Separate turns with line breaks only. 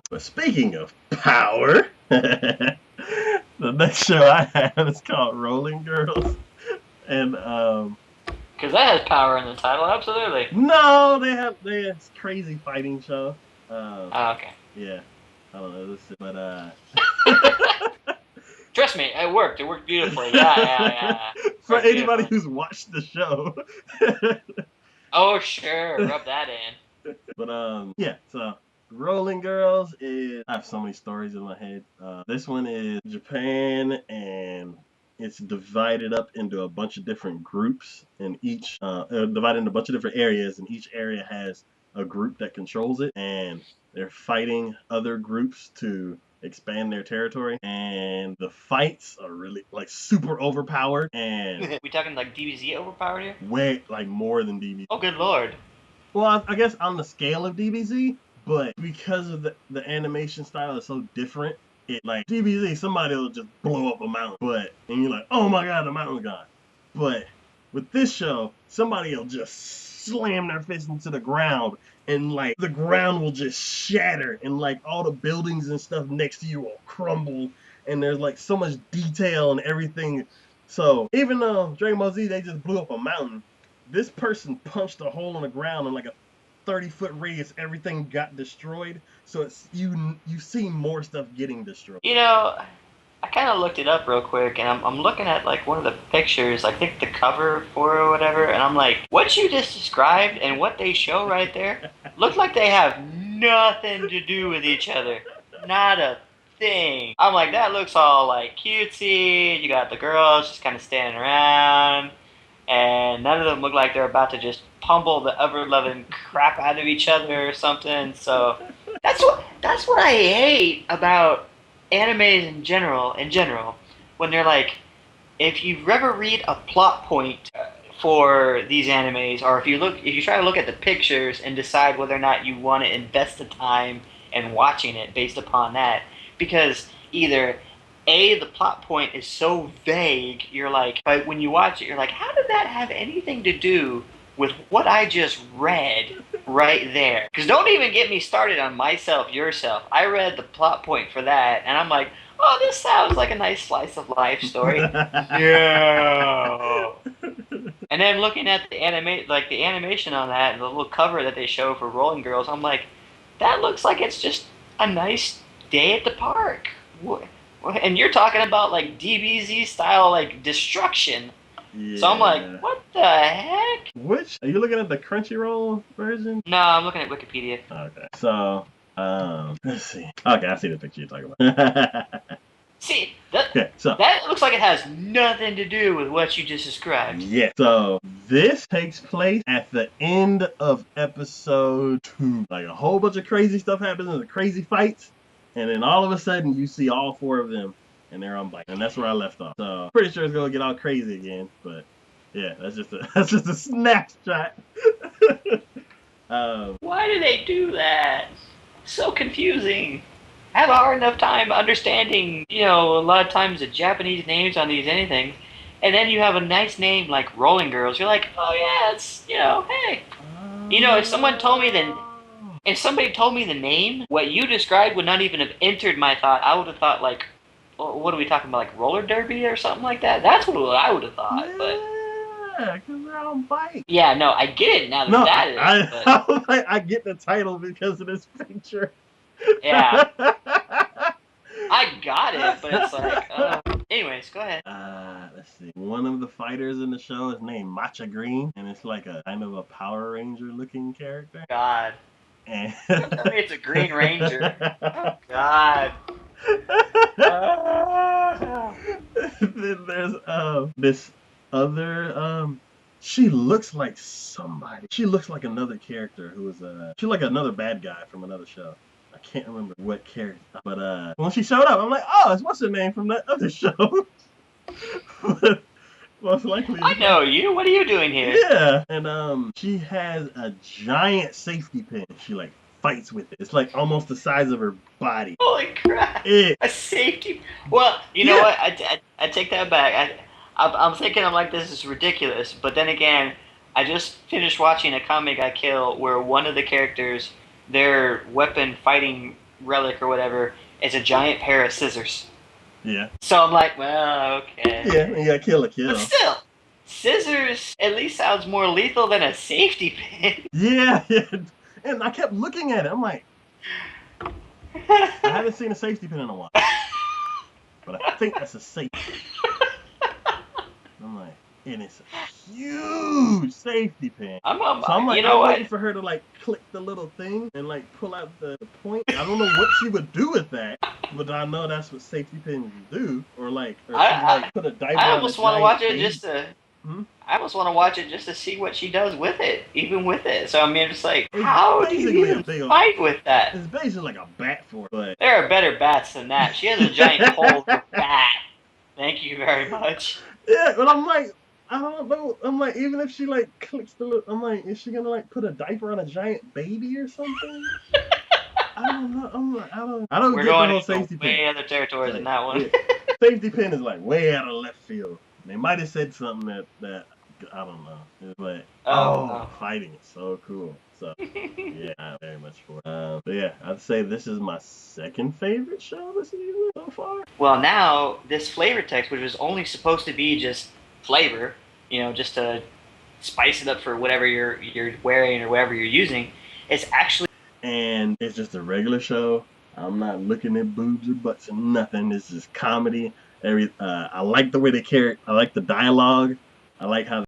But speaking of power, the next show I have is called Rolling Girls, and
Because that has power in the title, absolutely.
no, they have this crazy fighting show.
Oh, okay.
Yeah, I don't know, but
Trust me, it worked. It worked beautifully. Yeah. It
for
worked
anybody
beautifully.
who's watched the show.
Oh, sure. Rub that in.
But yeah. So Rolling Girls is I have so many stories in my head. This one is Japan, and it's divided up into a bunch of different groups, and each divided into a bunch of different areas, and each area has a group that controls it, and they're fighting other groups to expand their territory, and the fights are really like super overpowered and
We talking like DBZ overpowered here?
way like more than DBZ.
Oh, good lord.
Well, I guess on the scale of DBZ, but because of the animation style is so different, it like DBZ, somebody will just blow up a mountain, and you're like, oh my god, the mountain's gone. But with this show, somebody will just slam their fist into the ground, and like the ground will just shatter, and like all the buildings and stuff next to you will crumble, and there's like so much detail and everything. So even though Dragon Ball Z they just blew up a mountain, this person punched a hole in the ground in like a 30-foot radius. Everything got destroyed. So it's you see more stuff getting destroyed.
You know, I kind of looked it up real quick, and I'm looking at like one of the pictures, I think the cover for it or whatever, and I'm like, what you just described and what they show right there look like they have nothing to do with each other. Not a thing. I'm like, that looks all like cutesy. You got the girls just kind of standing around, and none of them look like they're about to just pummel the ever-loving crap out of each other or something. So that's what I hate about animes in general. When they're like, if you ever read a plot point for these animes, or if you try to look at the pictures and decide whether or not you want to invest the time in watching it based upon that, because either the plot point is so vague, you're like, but when you watch it, you're like, how did that have anything to do with what I just read right there? Because don't even get me started on Myself, Yourself. I read the plot point for that, and I'm like, oh, this sounds like a nice slice of life story. Yeah. And then looking at the animation on that, and the little cover that they show for Rolling Girls, I'm like, that looks like it's just a nice day at the park. And you're talking about like DBZ style like destruction. Yeah. So I'm like, what the heck?
Which are you looking at the Crunchyroll version?
No, I'm looking at Wikipedia.
Okay. So let's see. Okay, I see the picture you're talking about.
See, that looks like it has nothing to do with what you just described.
Yeah. So this takes place at the end of episode 2. Like a whole bunch of crazy stuff happens and the crazy fights, and then all of a sudden you see all 4 of them and they're on bike, and that's where I left off. So pretty sure it's gonna get all crazy again, but yeah, that's just a snapshot.
Why do they do that? So confusing. I have a hard enough time understanding, a lot of times the Japanese names on these anything, and then you have a nice name like Rolling Girls. You're like, oh yeah, it's, hey. If somebody told me the name, what you described would not even have entered my thought. I would have thought like, what are we talking about, like roller derby or something like that? That's what I would have thought, but...
Yeah, because they're on bike.
Yeah, no, I get it now that
I get the title because of this picture.
Yeah. I got it, but it's like, anyways, go ahead.
Let's see. One of the fighters in the show is named Matcha Green, and it's like a kind of a Power Ranger looking character.
God.
And
it's a Green Ranger. Oh, God.
Then there's this other she looks like somebody. She looks like another character who was she's like another bad guy from another show. I can't remember what character, but when she showed up, I'm like, oh, it's what's her name from that other show. Most likely.
I know you. What are you doing here?
Yeah, and she has a giant safety pin. She like fights with it. It's like almost the size of her body.
Holy crap! A safety. Well, you know what? I take that back. I'm thinking, I'm like, this is ridiculous. But then again, I just finished watching a Kame ga Kill where one of the characters, their weapon fighting relic or whatever is a giant pair of scissors.
Yeah.
So I'm like, well, okay.
Yeah, you gotta kill a kill.
But still, scissors at least sounds more lethal than a safety pin.
Yeah, yeah. And I kept looking at it. I'm like, I haven't seen a safety pin in a while. But I think that's a safety. I'm like, and it's a huge safety pin. So I'm like, I'm waiting for her to like click the little thing and like pull out the point. I don't know what she would do with that, but I know that's what safety pins do. Or like, or like put a diaper.
I almost want to watch it just to.
Hmm?
I almost want to watch it just to see what she does with it, even with it. So I mean, I'm just like, how do you even fight with that?
It's basically like a bat for it, but
there are better bats than that. She has a giant cold bat. Thank you very much.
Yeah, but I'm like, I don't know. I'm like, even if she like clicks the little, I'm like, is she gonna like put a diaper on a giant baby or something? I don't know. I'm like, I don't get the whole safety pin.
Way other territories than that one.
Yeah. Safety pin is like way out of left field. They might have said something that I don't know, but fighting is so cool. So yeah, I'm very much for it. But yeah, I'd say this is my second favorite show this season so far.
Well, now this flavor text, which was only supposed to be just flavor, you know, just to spice it up for whatever you're wearing or whatever you're using, it's actually.
And it's just a regular show. I'm not looking at boobs or butts or nothing. It's just comedy. I like the way they carry. I like the dialogue. I like how